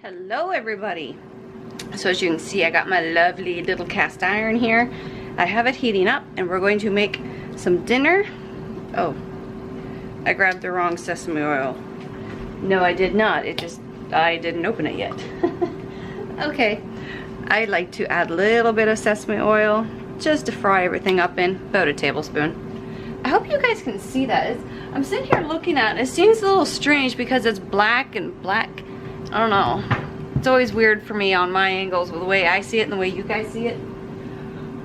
Hello everybody. So as you can see, I got my lovely little cast iron here. I have it heating up and we're going to make some dinner. Oh, I grabbed the wrong sesame oil. No, I did not. I didn't open it yet. Okay, I like to add a little bit of sesame oil just to fry everything up in, about a tablespoon. I hope you guys can see that. I'm sitting here looking at it. It seems a little strange because it's black and black. I don't know. It's always weird for me on my angles with the way I see it and the way you guys see it.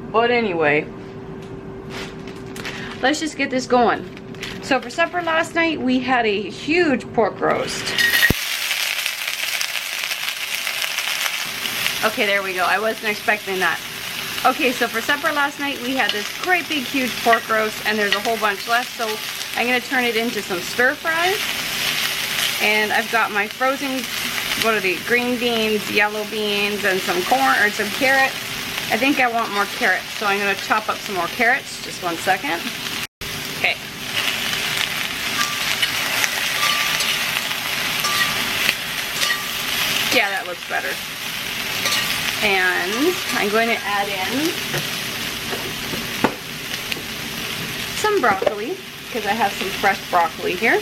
But anyway, let's just get this going. So for supper last night, we had a huge pork roast. Okay, there we go. I wasn't expecting that. Okay, so for supper last night, we had this great big huge pork roast and there's a whole bunch left. So I'm gonna turn it into some stir fries. And I've got my frozen, what are these, green beans, yellow beans, and some corn, or some carrots. I think I want more carrots, so I'm going to chop up some more carrots. Just one second. Okay. Yeah, that looks better. And I'm going to add in some broccoli, because I have some fresh broccoli here.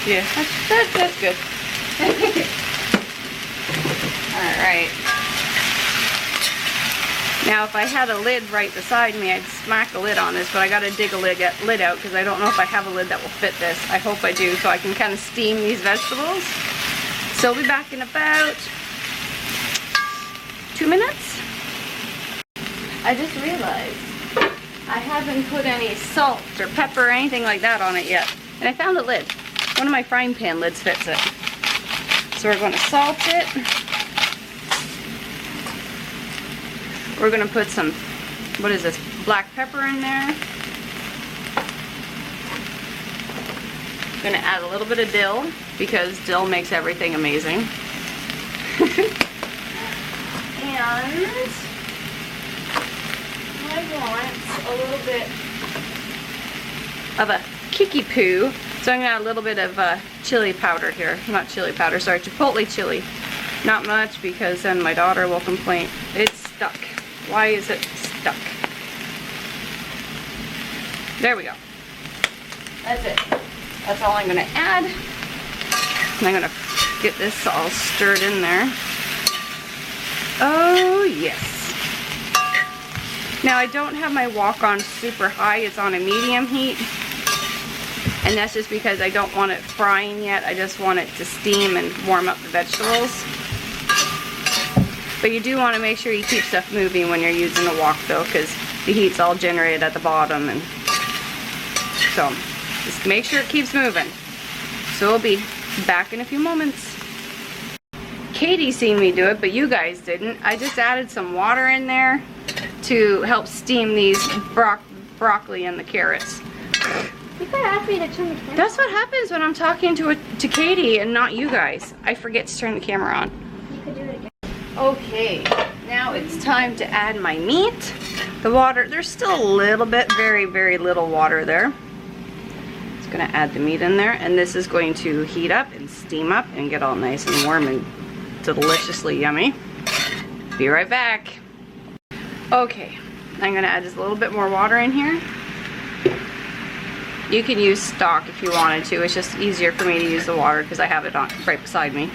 Yeah, that's good. Alright. Now if I had a lid right beside me, I'd smack a lid on this, but I gotta dig a lid out because I don't know if I have a lid that will fit this. I hope I do, so I can kind of steam these vegetables. So I'll be back in about 2 minutes. I just realized I haven't put any salt or pepper or anything like that on it yet. And I found a lid. One of my frying pan lids fits it. So we're going to salt it. We're going to put some, what is this, black pepper in there. Going to add a little bit of dill because dill makes everything amazing. And I want a little bit of a kiki poo. So I'm going to add a little bit of chili powder here. Not chili powder, sorry, chipotle chili. Not much because then my daughter will complain. It's stuck. Why is it stuck? There we go. That's it. That's all I'm going to add. And I'm going to get this all stirred in there. Oh, yes. Now I don't have my wok on super high. It's on a medium heat. And that's just because I don't want it frying yet. I just want it to steam and warm up the vegetables. But you do want to make sure you keep stuff moving when you're using a wok though, because the heat's all generated at the bottom. And so just make sure it keeps moving. So we'll be back in a few moments. Katie seen me do it, but you guys didn't. I just added some water in there to help steam these broccoli and the carrots. You could ask me to turn the camera. That's what happens when I'm talking to Katie and not you guys. I forget to turn the camera on. You could do it again. Okay, now it's time to add my meat. The water, there's still a little bit, very, very little water there. Just gonna add the meat in there, and this is going to heat up and steam up and get all nice and warm and deliciously yummy. Be right back. Okay, I'm gonna add just a little bit more water in here. You can use stock if you wanted to. It's just easier for me to use the water because I have it on right beside me.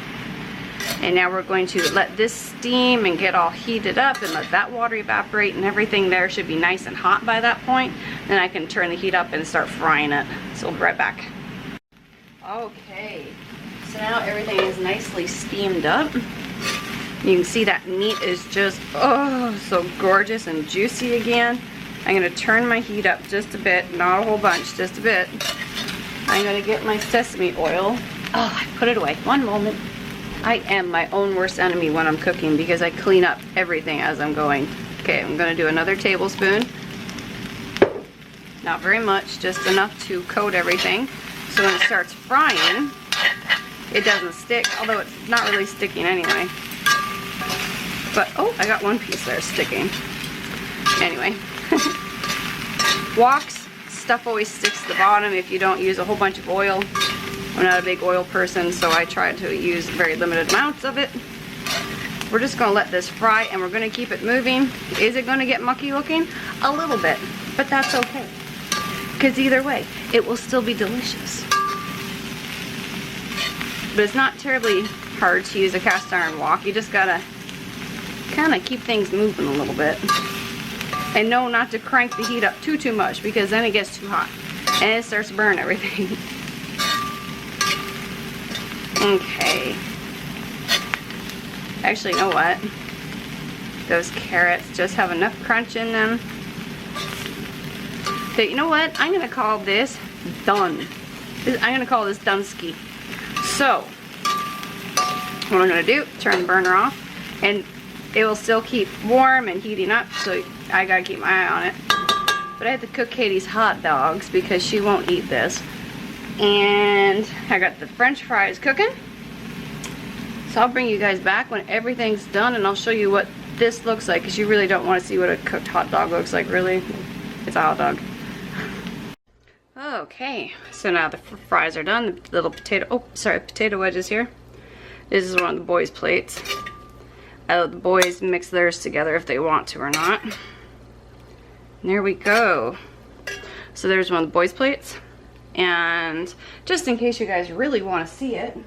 And now we're going to let this steam and get all heated up and let that water evaporate, and everything there should be nice and hot by that point. Then I can turn the heat up and start frying it. So we'll be right back. Okay, so now everything is nicely steamed up. You can see that meat is just, oh, so gorgeous and juicy again. I'm going to turn my heat up just a bit, not a whole bunch, just a bit. I'm going to get my sesame oil. Oh, I put it away. One moment. I am my own worst enemy when I'm cooking because I clean up everything as I'm going. Okay, I'm going to do another tablespoon. Not very much, just enough to coat everything. So when it starts frying, it doesn't stick, although it's not really sticking anyway. But, oh, I got one piece there sticking. Anyway. woks, stuff always sticks to the bottom if you don't use a whole bunch of oil. I'm not a big oil person, so I try to use very limited amounts of it. We're just gonna let this fry and we're gonna keep it moving. Is it gonna get mucky looking? A little bit, but that's okay. Because either way, it will still be delicious. But it's not terribly hard to use a cast iron wok. You just gotta kind of keep things moving a little bit. And know not to crank the heat up too much, because then it gets too hot. And it starts to burn everything. Okay. Actually, you know what? Those carrots just have enough crunch in them. So, you know what? I'm going to call this done. I'm going to call this Dunsky. So, what I'm going to do, turn the burner off. And it will still keep warm and heating up. So, I got to keep my eye on it. But I had to cook Katie's hot dogs because she won't eat this. And I got the French fries cooking. So I'll bring you guys back when everything's done and I'll show you what this looks like, because you really don't want to see what a cooked hot dog looks like, really. It's a hot dog. Okay, so now the fries are done. The little potato wedges here. This is one of the boys' plates. I let the boys mix theirs together if they want to or not. And there we go. So there's one of the boys' plates. And just in case you guys really want to see it,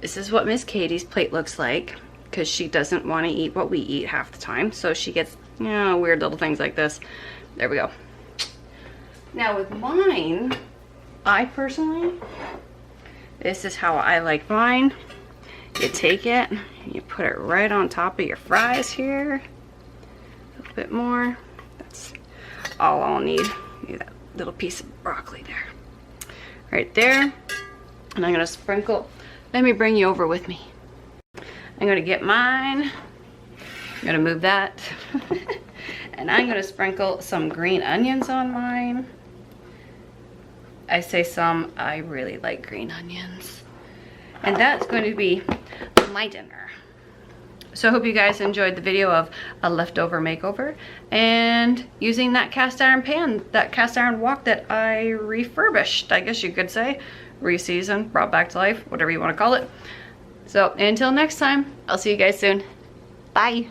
this is what Miss Katie's plate looks like, because she doesn't want to eat what we eat half the time. So she gets, you know, weird little things like this. There we go. Now with mine, I personally, this is how I like mine. You take it, and you put it right on top of your fries here. A little bit more. That's all I'll need. Need that little piece of broccoli there. Right there. And I'm gonna sprinkle. Let me bring you over with me. I'm gonna get mine. I'm gonna move that. And I'm gonna sprinkle some green onions on mine. I say some, I really like green onions. And that's going to be my dinner. So I hope you guys enjoyed the video of a leftover makeover and using that cast iron pan, that cast iron wok that I refurbished, I guess you could say. Reseasoned, brought back to life, whatever you want to call it. So until next time, I'll see you guys soon. Bye.